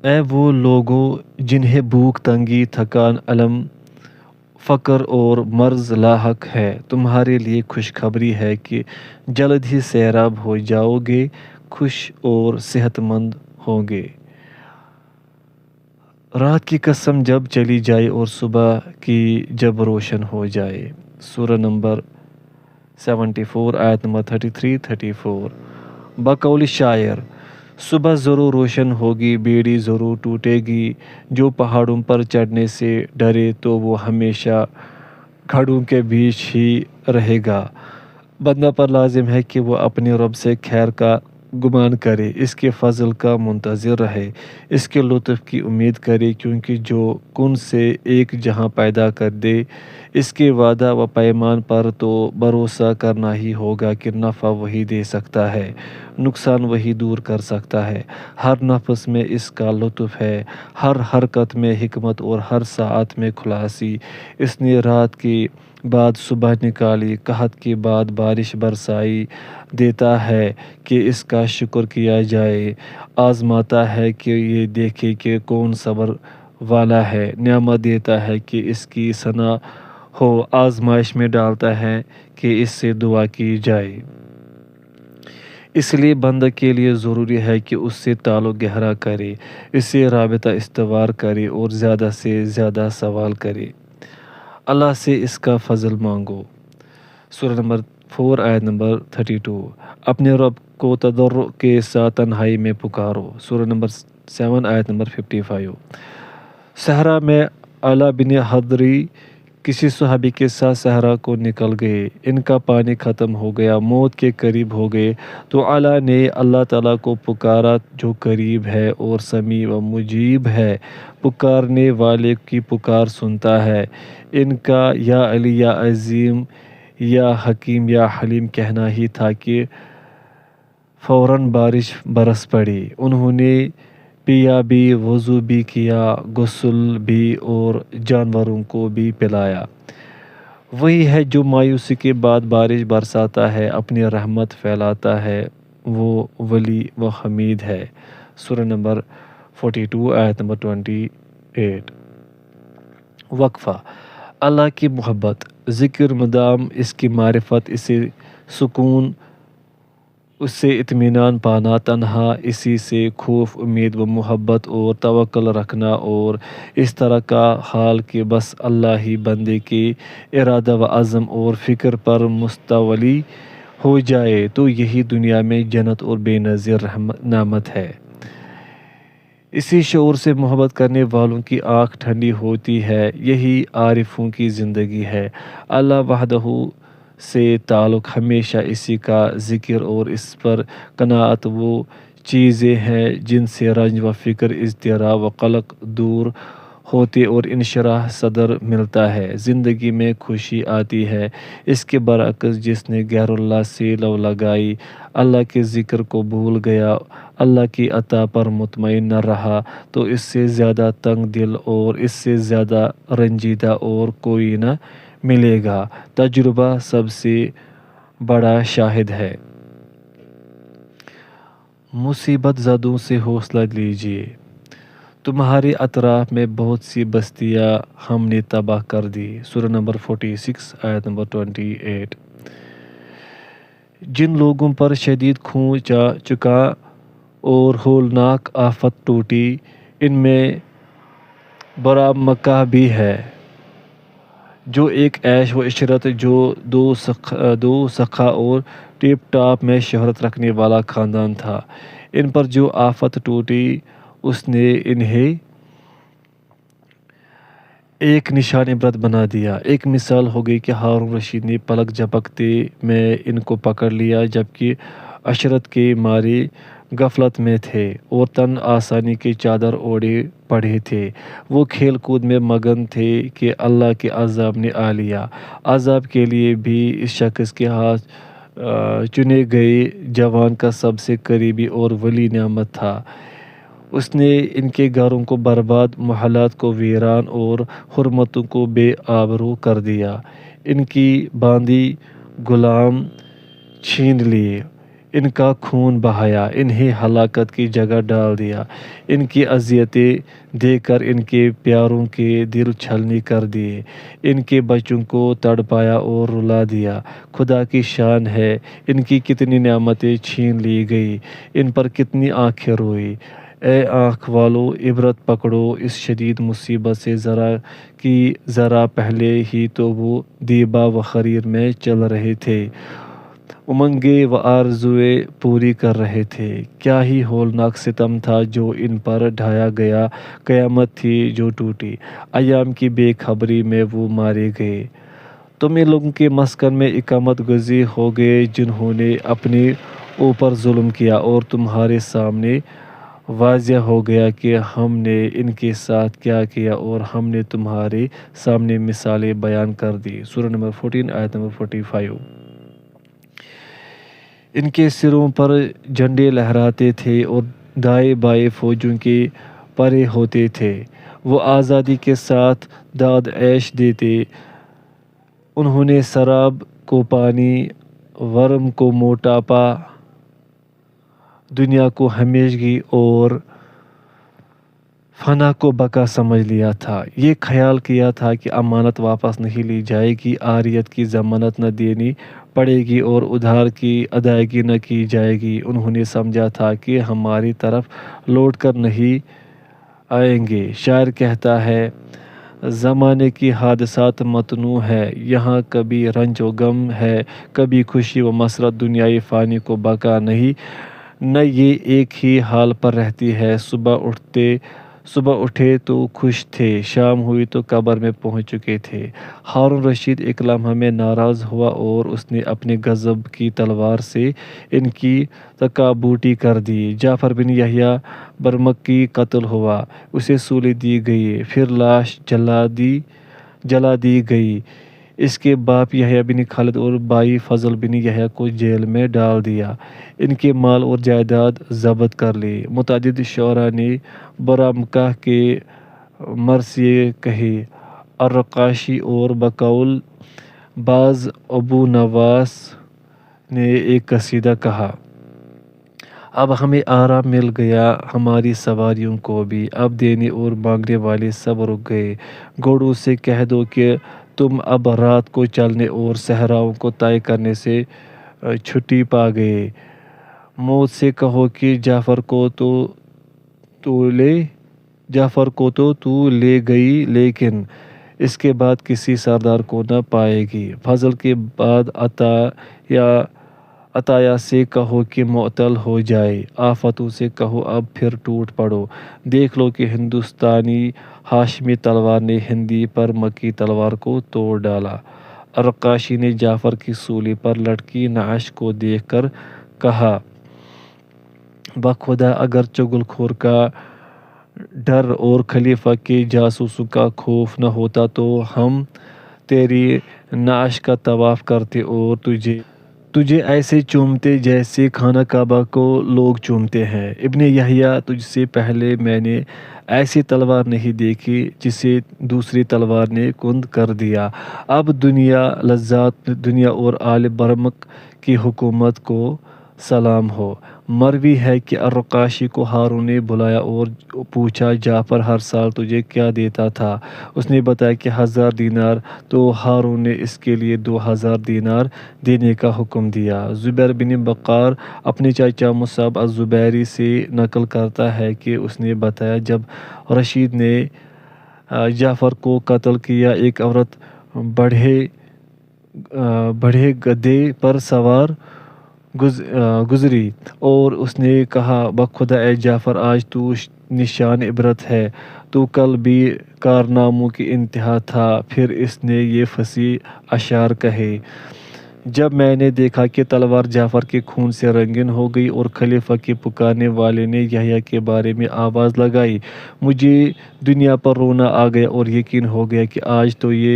اے وہ لوگوں جنہیں بھوک تنگی تھکان علم فقر اور مرض لاحق ہے، تمہارے لیے خوشخبری ہے کہ جلد ہی سیراب ہو جاؤ گے، خوش اور صحت مند ہوں گے۔ رات کی قسم جب چلی جائے اور صبح کی جب روشن ہو جائے۔ سورہ نمبر 74 آیت نمبر 33-34۔ بقول شاعر: صبح ضرور روشن ہوگی، بیڑی ضرور ٹوٹے گی، جو پہاڑوں پر چڑھنے سے ڈرے تو وہ ہمیشہ گھڑوں کے بیچ ہی رہے گا۔ بندہ پر لازم ہے کہ وہ اپنے رب سے خیر کا گمان کرے، اس کے فضل کا منتظر رہے، اس کے لطف کی امید کرے، کیونکہ جو کن سے ایک جہاں پیدا کر دے، اس کے وعدہ و پیمان پر تو بھروسہ کرنا ہی ہوگا کہ نفع وہی دے سکتا ہے، نقصان وہی دور کر سکتا ہے۔ ہر نفس میں اس کا لطف ہے، ہر حرکت میں حکمت اور ہر ساعت میں خلاصی۔ اس نے رات کے بعد صبح نکالی، قحط کے بعد بارش برسائی، دیتا ہے کہ اس کا شکر کیا جائے، آزماتا ہے کہ یہ دیکھے کہ کون صبر والا ہے، نعمت دیتا ہے کہ اس کی ثنا ہو، آزمائش میں ڈالتا ہے کہ اس سے دعا کی جائے۔ اس لیے بندہ کے لیے ضروری ہے کہ اس سے تعلق گہرا کرے، اس سے رابطہ استوار کرے اور زیادہ سے زیادہ سوال کرے، اللہ سے اس کا فضل مانگو۔ سورہ نمبر 4 آیت نمبر 32۔ اپنے رب کو تضرع کے ساتھ تنہائی میں پکارو۔ سورہ نمبر 7 آیت نمبر 55۔ صحرا میں اعلیٰ بن حضری کسی صحابی کے ساتھ صحرا کو نکل گئے، ان کا پانی ختم ہو گیا، موت کے قریب ہو گئے، تو اعلیٰ نے اللہ تعالیٰ کو پکارا جو قریب ہے اور سمیع و مجیب ہے، پکارنے والے کی پکار سنتا ہے۔ ان کا یا علی یا عظیم یا حکیم یا حلیم کہنا ہی تھا کہ فوراً بارش برس پڑی، انہوں نے پیا بھی، وضو بھی کیا، غسل بھی اور جانوروں کو بھی پلایا۔ وہی ہے جو مایوسی کے بعد بارش برساتا ہے، اپنی رحمت پھیلاتا ہے، وہ ولی و حمید ہے۔ سورہ نمبر 42 آیت نمبر 28۔ وقفہ: اللہ کی محبت، ذکر مدام اس کی معرفت، اسے سکون، اس سے اطمینان پانا، تنہا اسی سے خوف، امید و محبت اور توکل رکھنا، اور اس طرح کا حال کہ بس اللہ ہی بندے کے ارادہ و عزم اور فکر پر مستولی ہو جائے، تو یہی دنیا میں جنت اور بے نظیر نعمت ہے۔ اسی شعور سے محبت کرنے والوں کی آنکھ ٹھنڈی ہوتی ہے، یہی عارفوں کی زندگی ہے۔ اللہ وحدہ سے تعلق ہمیشہ اسی کا ذکر اور اس پر قناعت وہ چیزیں ہیں جن سے رنج و فکر، اضطراب و قلق دور ہوتے اور انشراح صدر ملتا ہے، زندگی میں خوشی آتی ہے۔ اس کے برعکس جس نے غیر اللہ سے لو لگائی، اللہ کے ذکر کو بھول گیا، اللہ کی عطا پر مطمئن نہ رہا، تو اس سے زیادہ تنگ دل اور اس سے زیادہ رنجیدہ اور کوئی نہ ملے گا۔ تجربہ سب سے بڑا شاہد ہے۔ مصیبت زدوں سے حوصلہ لیجیے، تمہارے اطراف میں بہت سی بستیاں ہم نے تباہ کر دی۔ سورہ نمبر 46 آیت نمبر 28۔ جن لوگوں پر شدید خون جا چکا اور ہولناک آفت ٹوٹی، ان میں برا مکہ بھی ہے، جو ایک عیش و عشرت، جو دو سخا اور ٹیپ ٹاپ میں شہرت رکھنے والا خاندان تھا۔ ان پر جو آفت ٹوٹی، اس نے انہیں ایک نشان عبرت بنا دیا۔ ایک مثال ہو گئی کہ ہارون رشید نے پلک جھپکتے میں ان کو پکڑ لیا، جبکہ عشرت کے مارے غفلت میں تھے اور تن آسانی کی چادر اوڑھے پڑے تھے۔ وہ کھیل کود میں مگن تھے کہ اللہ کے عذاب نے آ لیا۔ عذاب کے لیے بھی اس شخص کے ہاتھ چنے گئے جوان کا سب سے قریبی اور ولی نعمت تھا۔ اس نے ان کے گھروں کو برباد، محلات کو ویران اور حرمتوں کو بے آبرو کر دیا۔ ان کی باندی غلام چھین لیے، ان کا خون بہایا، انہیں ہلاکت کی جگہ ڈال دیا، ان کی اذیتیں دے کر ان کے پیاروں کے دل چھلنی کر دیے، ان کے بچوں کو تڑپایا اور رلا دیا۔ خدا کی شان ہے، ان کی کتنی نعمتیں چھین لی گئی، ان پر کتنی آنکھیں روئی۔ اے آنکھ والو، عبرت پکڑو اس شدید مصیبت سے، ذرا پہلے ہی تو وہ دیبا و خریر میں چل رہے تھے، امنگیں و آرزوئیں پوری کر رہے تھے۔ کیا ہی ہولناک ستم تھا جو ان پر ڈھایا گیا، قیامت تھی جو ٹوٹی، ایام کی بے خبری میں وہ مارے گئے۔ تم ان لوگوں کے مسکن میں اقامت گزیر ہو گئے جنہوں نے اپنے اوپر ظلم کیا، اور تمہارے سامنے واضح ہو گیا کہ ہم نے ان کے ساتھ کیا کیا، اور ہم نے تمہارے سامنے مثالیں بیان کر دی۔ سورہ نمبر 14 آیت نمبر 45۔ ان کے سروں پر جھنڈے لہراتے تھے اور دائیں بائیں فوجوں کے پرے ہوتے تھے، وہ آزادی کے ساتھ داد عیش دیتے۔ انہوں نے سراب کو پانی، ورم کو موٹاپا، دنیا کو ہمیشگی اور فنا کو بقا سمجھ لیا تھا۔ یہ خیال کیا تھا کہ امانت واپس نہیں لی جائے گی، عاریت کی ضمانت نہ دینی پڑے گی اور ادھار کی ادائیگی نہ کی جائے گی۔ انہوں نے سمجھا تھا کہ ہماری طرف لوٹ کر نہیں آئیں گے۔ شاعر کہتا ہے، زمانے کی حادثات متنوع ہے، یہاں کبھی رنج و غم ہے، کبھی خوشی و مسرت، دنیائے فانی کو بقا نہیں، نہ یہ ایک ہی حال پر رہتی ہے۔ صبح اٹھے تو خوش تھے، شام ہوئی تو قبر میں پہنچ چکے تھے۔ ہارون رشید ایک لمحہ میں ناراض ہوا اور اس نے اپنے غضب کی تلوار سے ان کی تکابوٹی کر دی۔ جعفر بن یحییٰ برمکی قتل ہوا، اسے سولی دی گئی، پھر لاش جلا دی گئی۔ اس کے باپ یحییٰ بن خالد اور بھائی فضل بن یحییٰ کو جیل میں ڈال دیا، ان کے مال اور جائیداد ضبط کر لی۔ متعدد شعراء نے برمکہ کے مرثیے کہے۔ الرقاشی اور بقول باز ابو نواس نے ایک قصیدہ کہا، اب ہمیں آرام مل گیا، ہماری سواریوں کو بھی، اب دینے اور مانگنے والے سب رک گئے۔ گھوڑوں سے کہہ دو کہ تم اب رات کو چلنے اور صحراؤں کو طے کرنے سے چھٹی پا گئے۔ موت سے کہو کہ جعفر کو تو لے گئی، لیکن اس کے بعد کسی سردار کو نہ پائے گی۔ فضل کے بعد عطیہ سے کہو کہ معطل ہو جائے، آفتوں سے کہو اب پھر ٹوٹ پڑو، دیکھ لو کہ ہندوستانی ہاشمی تلوار نے ہندی پر مکی تلوار کو توڑ ڈالا۔ الرقاشی نے جعفر کی سولی پر لٹکی نعش کو دیکھ کر کہا، بخدا اگر چغل خور کا ڈر اور خلیفہ کے جاسوسوں کا خوف نہ ہوتا تو ہم تیری نعش کا طواف کرتے اور تجھے ایسے چومتے جیسے خانہ کعبہ کو لوگ چومتے ہیں۔ ابن یحییٰ، تجھ سے پہلے میں نے ایسی تلوار نہیں دیکھی جسے دوسری تلوار نے کند کر دیا۔ اب دنیا اور آل برمک کی حکومت کو سلام ہو۔ مروی ہے کہ الرقاشی کو ہارون نے بلایا اور پوچھا، جعفر ہر سال تجھے کیا دیتا تھا؟ اس نے بتایا کہ 1000 دینار، تو ہارون نے اس کے لیے 2000 دینار دینے کا حکم دیا۔ زبیر بن بکار اپنے چچا مصعب الزبیری سے نقل کرتا ہے کہ اس نے بتایا، جب رشید نے جعفر کو قتل کیا، ایک عورت بڑھے گدھے پر سوار گزری اور اس نے کہا، بخدا اے جعفر، آج تو نشان عبرت ہے، تو کل بھی کارناموں کی انتہا تھا۔ پھر اس نے یہ فصیح اشعار کہے، جب میں نے دیکھا کہ تلوار جعفر کے خون سے رنگین ہو گئی اور خلیفہ کے پکارنے والے نے یحییٰ کے بارے میں آواز لگائی، مجھے دنیا پر رونا آ گیا اور یقین ہو گیا کہ آج تو یہ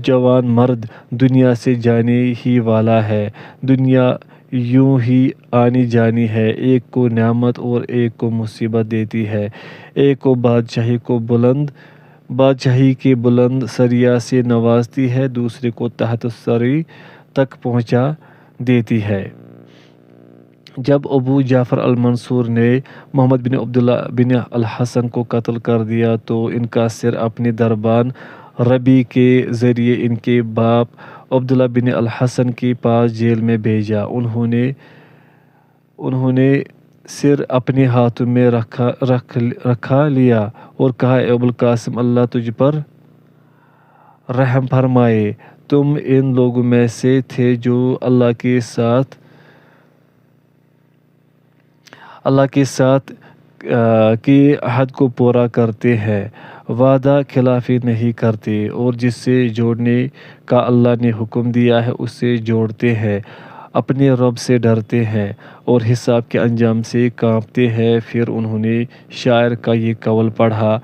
جوان مرد دنیا سے جانے ہی والا ہے۔ دنیا یوں ہی آنی جانی ہے، ایک کو نعمت اور ایک کو مصیبت دیتی ہے، ایک کو بادشاہی کے بلند سریا سے نوازتی ہے، دوسرے کو تحت السری تک پہنچا دیتی ہے۔ جب ابو جعفر المنصور نے محمد بن عبداللہ بن الحسن کو قتل کر دیا تو ان کا سر اپنے دربان ربی کے ذریعے ان کے باپ عبداللہ بن الحسن کے پاس جیل میں بھیجا۔ انہوں نے سر اپنے ہاتھوں میں رکھا لیا اور کہا، اے ابو القاسم، اللہ تجھ پر رحم فرمائے، تم ان لوگوں میں سے تھے جو اللہ کے ساتھ کے عہد کو پورا کرتے ہیں، وعدہ خلافی نہیں کرتے، اور جس سے جوڑنے کا اللہ نے حکم دیا ہے اس سے جوڑتے ہیں، اپنے رب سے ڈرتے ہیں اور حساب کے انجام سے کانپتے ہیں۔ پھر انہوں نے شاعر کا یہ قول پڑھا،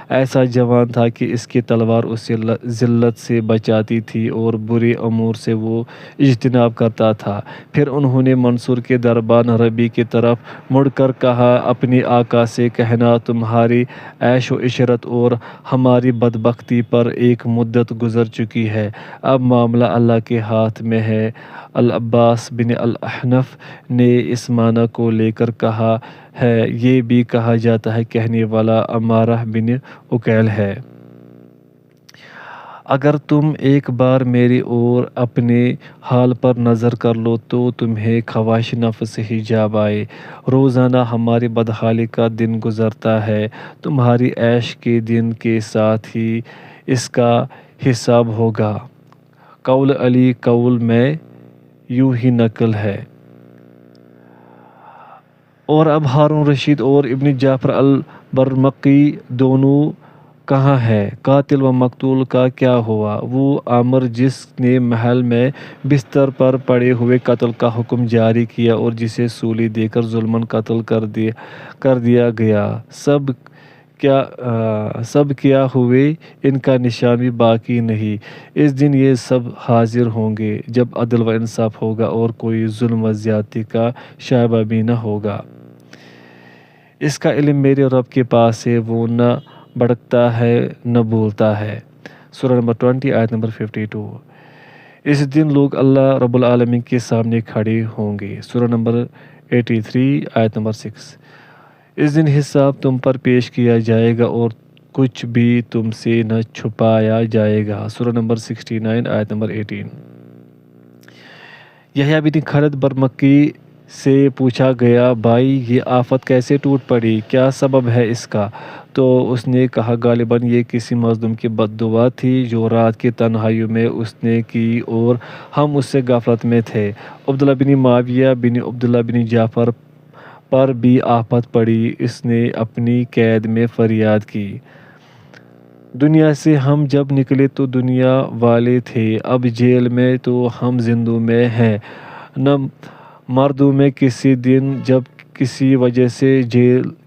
ایسا جوان تھا کہ اس کی تلوار اسے ذلت سے بچاتی تھی اور برے امور سے وہ اجتناب کرتا تھا۔ پھر انہوں نے منصور کے دربان ربی کی طرف مڑ کر کہا، اپنے آقا سے کہنا، تمہاری عیش و عشرت اور ہماری بدبختی پر ایک مدت گزر چکی ہے، اب معاملہ اللہ کے ہاتھ میں ہے۔ العباس بن الاحنف نے اس معنی کو لے کر کہا ہے، یہ بھی کہا جاتا ہے، کہنے والا عمارہ بن عقیل ہے۔ اگر تم ایک بار میری اور اپنے حال پر نظر کر لو تو تمہیں خواہش نفس حجاب آئے۔ روزانہ ہماری بدحالی کا دن گزرتا ہے، تمہاری عیش کے دن کے ساتھ ہی اس کا حساب ہوگا۔ قول علی قول میں یوں ہی نقل ہے۔ اور اب ہارون رشید اور ابن جعفر البرمکی دونوں کہاں ہیں؟ قاتل و مقتول کا کیا ہوا؟ وہ عامر جس نے محل میں بستر پر پڑے ہوئے قتل کا حکم جاری کیا اور جسے سولی دے کر ظلماً قتل کر دیا گیا، سب کیا ہوئے، ان کا نشان بھی باقی نہیں۔ اس دن یہ سب حاضر ہوں گے جب عدل و انصاف ہوگا اور کوئی ظلم و زیادتی کا شائبہ بھی نہ ہوگا۔ اس کا علم میرے رب کے پاس ہے، وہ نہ بھٹکتا ہے نہ بھولتا ہے۔ سورہ نمبر 20 آیت نمبر 52۔ اس دن لوگ اللہ رب العالمین کے سامنے کھڑے ہوں گے۔ سورہ نمبر 83 آیت نمبر 6۔ اس دن حساب تم پر پیش کیا جائے گا اور کچھ بھی تم سے نہ چھپایا جائے گا۔ سورہ نمبر 69 آیت نمبر 18۔ یحییٰ بن خالد برمکی سے پوچھا گیا، بھائی یہ آفت کیسے ٹوٹ پڑی، کیا سبب ہے اس کا؟ تو اس نے کہا، غالباً یہ کسی مظلوم کی بد دعا تھی جو رات کی تنہائیوں میں اس نے کی اور ہم اس سے غفلت میں تھے۔ عبداللہ بن معاویہ بن عبداللہ بن جعفر پر بھی آفت پڑی، اس نے اپنی قید میں فریاد کی، دنیا سے ہم جب نکلے تو دنیا والے تھے، اب جیل میں تو ہم زندوں میں ہیں۔ نہ مردوں میں کسی دن جب کسی وجہ سے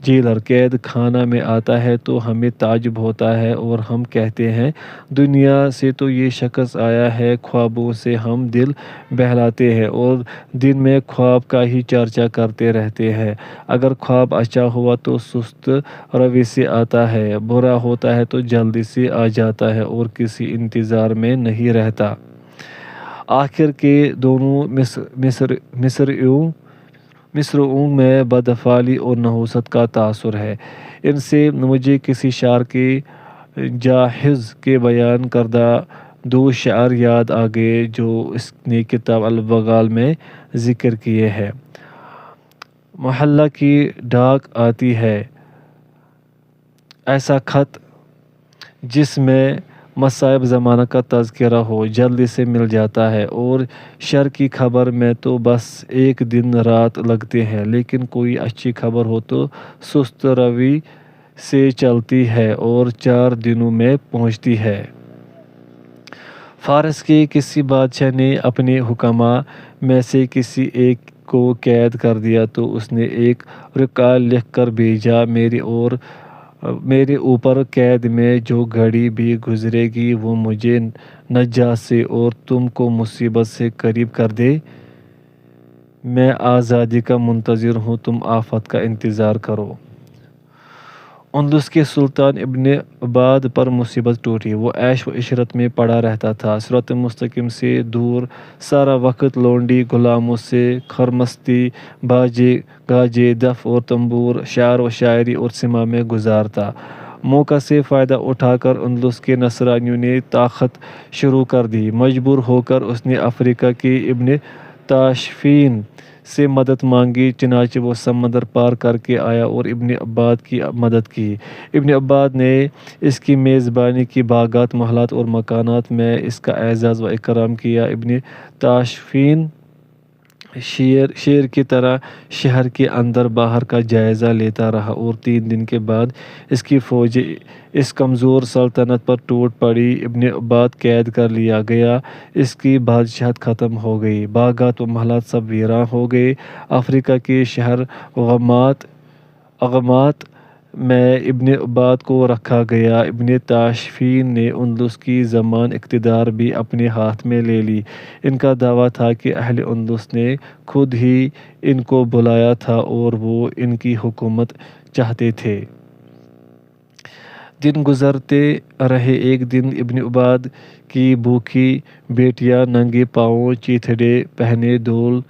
جیلر قید خانہ میں آتا ہے تو ہمیں تعجب ہوتا ہے اور ہم کہتے ہیں، دنیا سے تو یہ شخص آیا ہے۔ خوابوں سے ہم دل بہلاتے ہیں اور دن میں خواب کا ہی چرچا کرتے رہتے ہیں۔ اگر خواب اچھا ہوا تو سست روی سے آتا ہے، برا ہوتا ہے تو جلدی سے آ جاتا ہے اور کسی انتظار میں نہیں رہتا۔ آخر کے دونوں مصرعوں میں بدافعلی اور نحوست کا تاثر ہے۔ ان سے مجھے کسی شاعر کے جاحظ کے بیان کردہ دو شعر یاد آ گئے جو اس نے کتاب البغال میں ذکر کیے ہیں۔ محلہ کی ڈاک آتی ہے، ایسا خط جس میں مصائب زمانہ کا تذکرہ ہو، جلدی سے مل جاتا ہے، اور شر کی خبر میں تو بس ایک دن رات لگتے ہیں، لیکن کوئی اچھی خبر ہو تو سست روی سے چلتی ہے اور 4 دنوں میں پہنچتی ہے۔ فارس کے کسی بادشاہ نے اپنے حکماء میں سے کسی ایک کو قید کر دیا تو اس نے ایک رکال لکھ کر بھیجا، میرے اوپر قید میں جو گھڑی بھی گزرے گی وہ مجھے نجات سے اور تم کو مصیبت سے قریب کر دے۔ میں آزادی کا منتظر ہوں، تم آفت کا انتظار کرو۔ اندلس کے سلطان ابن عباد پر مصیبت ٹوٹی۔ وہ عیش و عشرت میں پڑا رہتا تھا، صراط مستقیم سے دور، سارا وقت لونڈی غلاموں سے خرمستی، باجے گاجے، دف اور تنبور، شعر و شاعری اور سماع میں گزارتا۔ موقع سے فائدہ اٹھا کر اندلس کے نصرانیوں نے طاقت شروع کر دی۔ مجبور ہو کر اس نے افریقہ کے ابن تاشفین سے مدد مانگی، چنانچہ وہ سمندر پار کر کے آیا اور ابن عباد کی مدد کی۔ ابن عباد نے اس کی میزبانی کی، باغات، محلات اور مکانات میں اس کا اعزاز و اکرام کیا۔ ابن تاشفین شیر کی طرح شہر کے اندر باہر کا جائزہ لیتا رہا اور 3 دن کے بعد اس کی فوج اس کمزور سلطنت پر ٹوٹ پڑی۔ ابن عباد قید کر لیا گیا، اس کی بادشاہت ختم ہو گئی، باغات و محلات سب ویراں ہو گئے۔ افریقہ کے شہر اغمات میں ابن عباد کو رکھا گیا۔ ابن تاشفین نے اندلس کی ضمان اقتدار بھی اپنے ہاتھ میں لے لی۔ ان کا دعویٰ تھا کہ اہل اندلس نے خود ہی ان کو بلایا تھا اور وہ ان کی حکومت چاہتے تھے۔ دن گزرتے رہے۔ ایک دن ابن عباد کی بھوکی بیٹیاں ننگے پاؤں، چیتھڑے پہنے، دول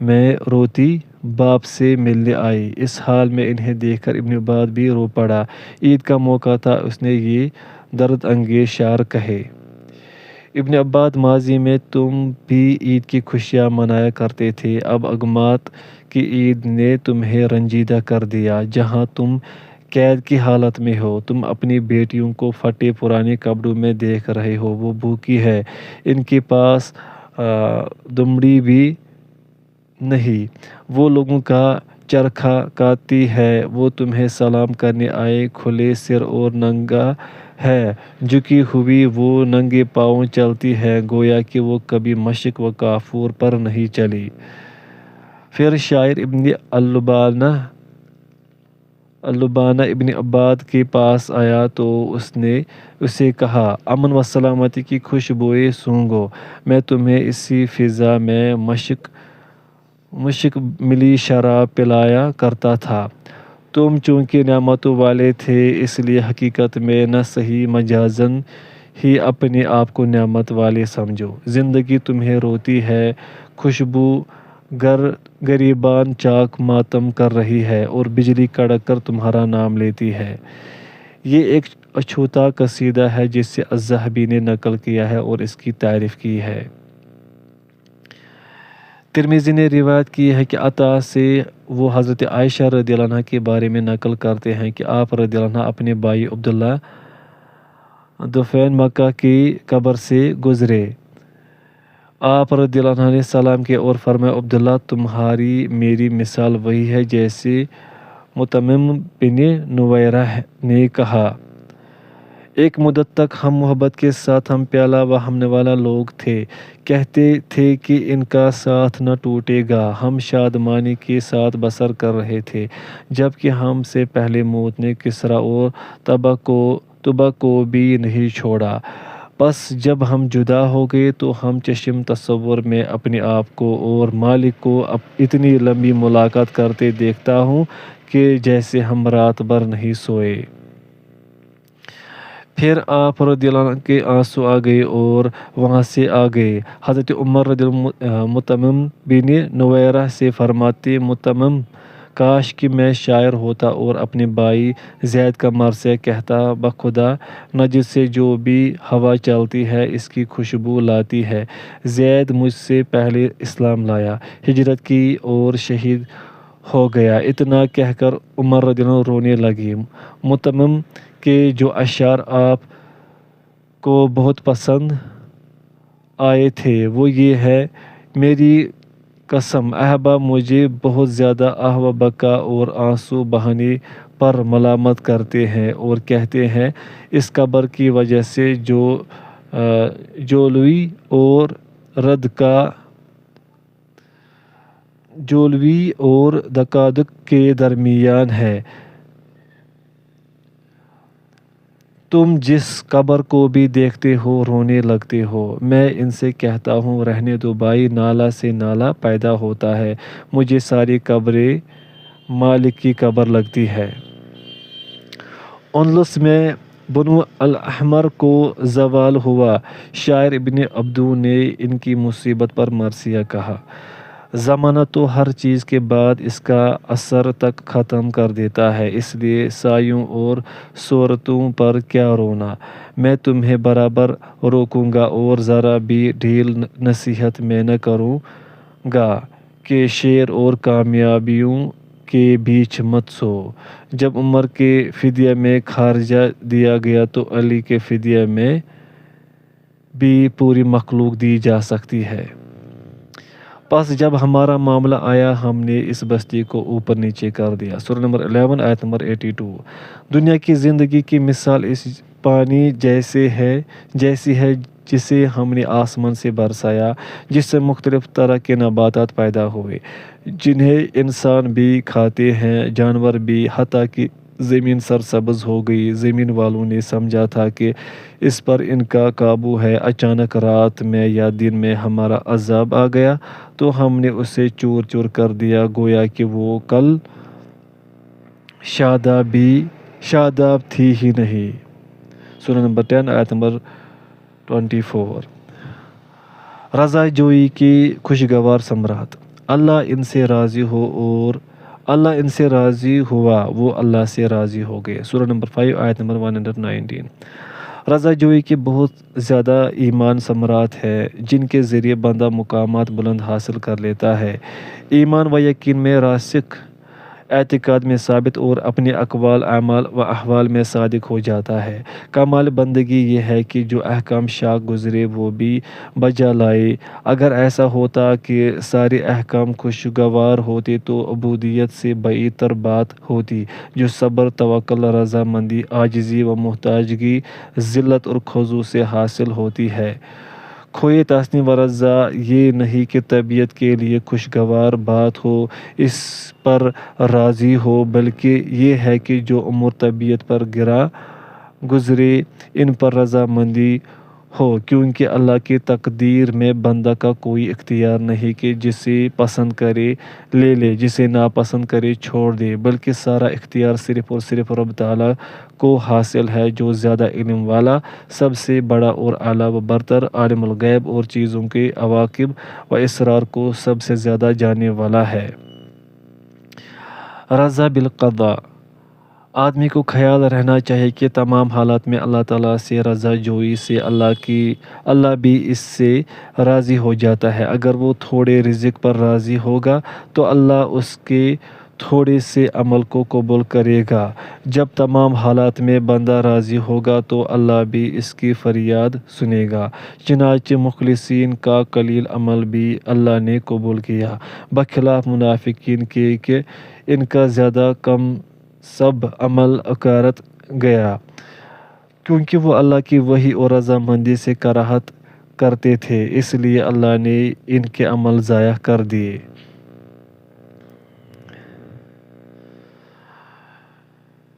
میں روتی باپ سے ملنے آئی۔ اس حال میں انہیں دیکھ کر ابن عباد بھی رو پڑا۔ عید کا موقع تھا، اس نے یہ درد انگیز شعر کہے۔ ابن عباد، ماضی میں تم بھی عید کی خوشیاں منایا کرتے تھے، اب اغمات کی عید نے تمہیں رنجیدہ کر دیا۔ جہاں تم قید کی حالت میں ہو، تم اپنی بیٹیوں کو پھٹے پرانے کپڑوں میں دیکھ رہے ہو۔ وہ بھوکی ہیں، ان کے پاس دمڑی بھی نہیں، وہ لوگوں کا چرخا کاٹتی ہے۔ وہ تمہیں سلام کرنے آئے، کھلے سر اور ننگا ہے جھکی ہوئی وہ ننگے پاؤں چلتی ہے، گویا کہ وہ کبھی مشق و کافور پر نہیں چلی۔ پھر شاعر ابن اللبانہ ابن عباد کے پاس آیا تو اس نے اسے کہا، امن و سلامتی کی خوشبوئیں سونگھو، میں تمہیں اسی فضا میں مشک ملی شراب پلایا کرتا تھا۔ تم چونکہ نعمتوں والے تھے، اس لیے حقیقت میں نہ صحیح مجازاً ہی اپنے آپ کو نعمت والے سمجھو۔ زندگی تمہیں روتی ہے، خوشبو گریباں چاک ماتم کر رہی ہے اور بجلی کڑک کر تمہارا نام لیتی ہے۔ یہ ایک اچھوتا قصیدہ ہے جسے الذہبی نے نقل کیا ہے اور اس کی تعریف کی ہے۔ ترمذی نے روایت کی ہے کہ عطا سے وہ حضرت عائشہ رضی اللہ عنہا کے بارے میں نقل کرتے ہیں کہ آپ رضی اللہ عنہ اپنے بھائی عبداللہ دفین مکہ کی قبر سے گزرے۔ آپ رضی اللہ عنہ نے سلام کیا اور فرمایا، عبداللہ تمہاری میری مثال وہی ہے جیسے مطمم بن نویرہ نے کہا۔ ایک مدت تک ہم محبت کے ساتھ ہم پیالہ و ہمنے والا لوگ تھے، کہتے تھے کہ ان کا ساتھ نہ ٹوٹے گا۔ ہم شادمانی کے ساتھ بسر کر رہے تھے، جبکہ ہم سے پہلے موت نے کسریٰ اور تبا کو بھی نہیں چھوڑا۔ بس جب ہم جدا ہو گئے تو ہم چشم تصور میں اپنے آپ کو اور مالک کو اتنی لمبی ملاقات کرتے دیکھتا ہوں کہ جیسے ہم رات بھر نہیں سوئے۔ پھر آپ رضی اللہ عنہ کے آنسو آ گئے اور وہاں سے آ گئے۔ حضرت عمر رضی اللہ مطمم بن نویرہ سے فرماتے، مطمم، کاش کہ میں شاعر ہوتا اور اپنے بھائی زید کا مرثیہ کہتا، بخدا نجد سے جو بھی ہوا چلتی ہے اس کی خوشبو لاتی ہے۔ زید مجھ سے پہلے اسلام لایا، ہجرت کی اور شہید ہو گیا۔ اتنا کہہ کر عمر رضی اللہ عنہ رونے لگے۔ مطمم کے جو اشعار آپ کو بہت پسند آئے تھے وہ یہ ہے، میری قسم احباب مجھے بہت زیادہ آہ و بکا اور آنسو بہانے پر ملامت کرتے ہیں اور کہتے ہیں، اس قبر کی وجہ سے جو جولوی اور دقادق کے درمیان ہے۔ تم جس قبر کو بھی دیکھتے ہو رونے لگتے ہو۔ میں ان سے کہتا ہوں، رہنے دو بھائی، نالہ سے نالہ پیدا ہوتا ہے، مجھے ساری قبریں مالک کی قبر لگتی ہے۔ اندلس میں بنو الاحمر کو زوال ہوا۔ شاعر ابن عبدو نے ان کی مصیبت پر مرثیہ کہا: زمانہ تو ہر چیز کے بعد اس کا اثر تک ختم کر دیتا ہے، اس لیے سایوں اور صورتوں پر کیا رونا۔ میں تمہیں برابر روکوں گا اور ذرا بھی ڈھیل نصیحت میں نہ کروں گا کہ شیر اور کامیابیوں کے بیچ مت سو۔ جب عمر کے فدیے میں خارجہ دیا گیا تو علی کے فدیے میں بھی پوری مخلوق دی جا سکتی ہے۔ پس جب ہمارا معاملہ آیا ہم نے اس بستی کو اوپر نیچے کر دیا۔ سورہ نمبر 11 آیت نمبر 82۔ دنیا کی زندگی کی مثال اس پانی جیسی ہے جسے ہم نے آسمان سے برسایا، جس سے مختلف طرح کے نباتات پیدا ہوئے جنہیں انسان بھی کھاتے ہیں، جانور بھی، حتیٰ کہ زمین سرسبز ہو گئی۔ زمین والوں نے سمجھا تھا کہ اس پر ان کا قابو ہے، اچانک رات میں یا دن میں ہمارا عذاب آ گیا تو ہم نے اسے چور چور کر دیا گویا کہ وہ کل شاداب تھی ہی نہیں۔ سورہ نمبر 10 آیت نمبر 24۔ رضا جوئی کی خوشگوار ثمرات۔ اللہ ان سے راضی ہوا، وہ اللہ سے راضی ہو گئے۔ سورہ نمبر 5 آیت نمبر 119۔ رضا جوئی کے بہت زیادہ ایمان ثمرات ہیں جن کے ذریعے بندہ مقامات بلند حاصل کر لیتا ہے، ایمان و یقین میں راسخ، اعتقاد میں ثابت اور اپنے اقوال، اعمال و احوال میں صادق ہو جاتا ہے۔ کمال بندگی یہ ہے کہ جو احکام شاق گزرے وہ بھی بجا لائے۔ اگر ایسا ہوتا کہ سارے احکام خوشگوار ہوتے تو عبودیت سے بعید تر بات ہوتی، جو صبر، توکل، رضا مندی، عاجزی و محتاجگی، ذلت اور خضوع سے حاصل ہوتی ہے۔ کھوئے تسلیم و رضا یہ نہیں کہ طبیعت کے لیے خوشگوار بات ہو، اس پر راضی ہو، بلکہ یہ ہے کہ جو امور طبیعت پر گزرے ان پر رضا مندی ہو، کیونکہ اللہ کی تقدیر میں بندہ کا کوئی اختیار نہیں کہ جسے پسند کرے لے لے، جسے ناپسند کرے چھوڑ دے، بلکہ سارا اختیار صرف اور صرف رب تعالیٰ کو حاصل ہے جو زیادہ علم والا، سب سے بڑا اور اعلیٰ و برتر، عالم الغیب اور چیزوں کے عواقب و اسرار کو سب سے زیادہ جاننے والا ہے۔ رضا بالقضاء۔ آدمی کو خیال رہنا چاہیے کہ تمام حالات میں اللہ تعالیٰ سے رضا جوئی سے اللہ بھی اس سے راضی ہو جاتا ہے۔ اگر وہ تھوڑے رزق پر راضی ہوگا تو اللہ اس کے تھوڑے سے عمل کو قبول کرے گا۔ جب تمام حالات میں بندہ راضی ہوگا تو اللہ بھی اس کی فریاد سنے گا۔ چنانچہ مخلصین کا قلیل عمل بھی اللہ نے قبول کیا، بخلاف منافقین کے کہ ان کا زیادہ کم سب عمل اکارت گیا، کیونکہ وہ اللہ کی وحی اور رضا مندی سے کراہت کرتے تھے، اس لیے اللہ نے ان کے عمل ضائع کر دیے۔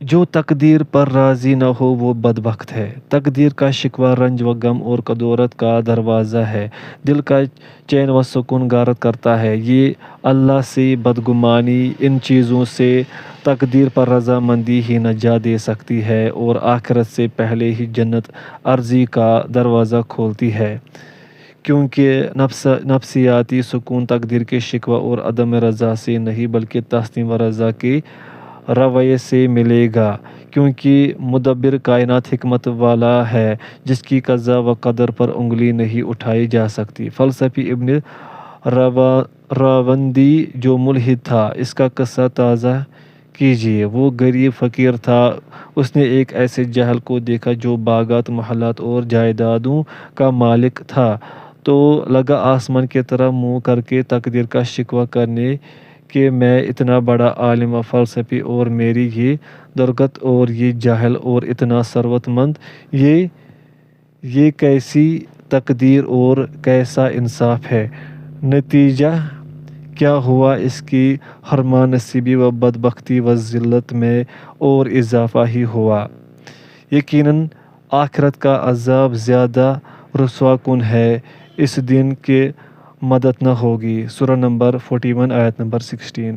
جو تقدیر پر راضی نہ ہو وہ بدبخت ہے۔ تقدیر کا شکوہ رنج و غم اور کدورت کا دروازہ ہے، دل کا چین و سکون غارت کرتا ہے۔ یہ اللہ سے بدگمانی، ان چیزوں سے تقدیر پر رضا مندی ہی نجات دے سکتی ہے اور آخرت سے پہلے ہی جنت عرضی کا دروازہ کھولتی ہے، کیونکہ نفسیاتی سکون تقدیر کے شکوہ اور عدم رضا سے نہیں بلکہ تسلیم و رضا کے رویے سے ملے گا، کیونکہ مدبر کائنات حکمت والا ہے جس کی قضا و قدر پر انگلی نہیں اٹھائی جا سکتی۔ فلسفی ابن راوندی جو ملحد تھا، اس کا قصہ تازہ کیجیے۔ وہ غریب فقیر تھا، اس نے ایک ایسے جاہل کو دیکھا جو باغات، محلات اور جائیدادوں کا مالک تھا، تو لگا آسمان کی طرف منہ کر کے تقدیر کا شکوہ کرنے کہ میں اتنا بڑا عالم و فلسفی اور میری یہ درگت اور یہ جاہل اور اتنا ثروت مند، یہ کیسی تقدیر اور کیسا انصاف ہے۔ نتیجہ کیا ہوا؟ اس کی حرمان نصیبی و بدبختی و ذلت میں اور اضافہ ہی ہوا۔ یقیناً آخرت کا عذاب زیادہ رسوا کن ہے، اس دن کی مدد نہ ہوگی۔ سورہ نمبر 41 آیت نمبر 16۔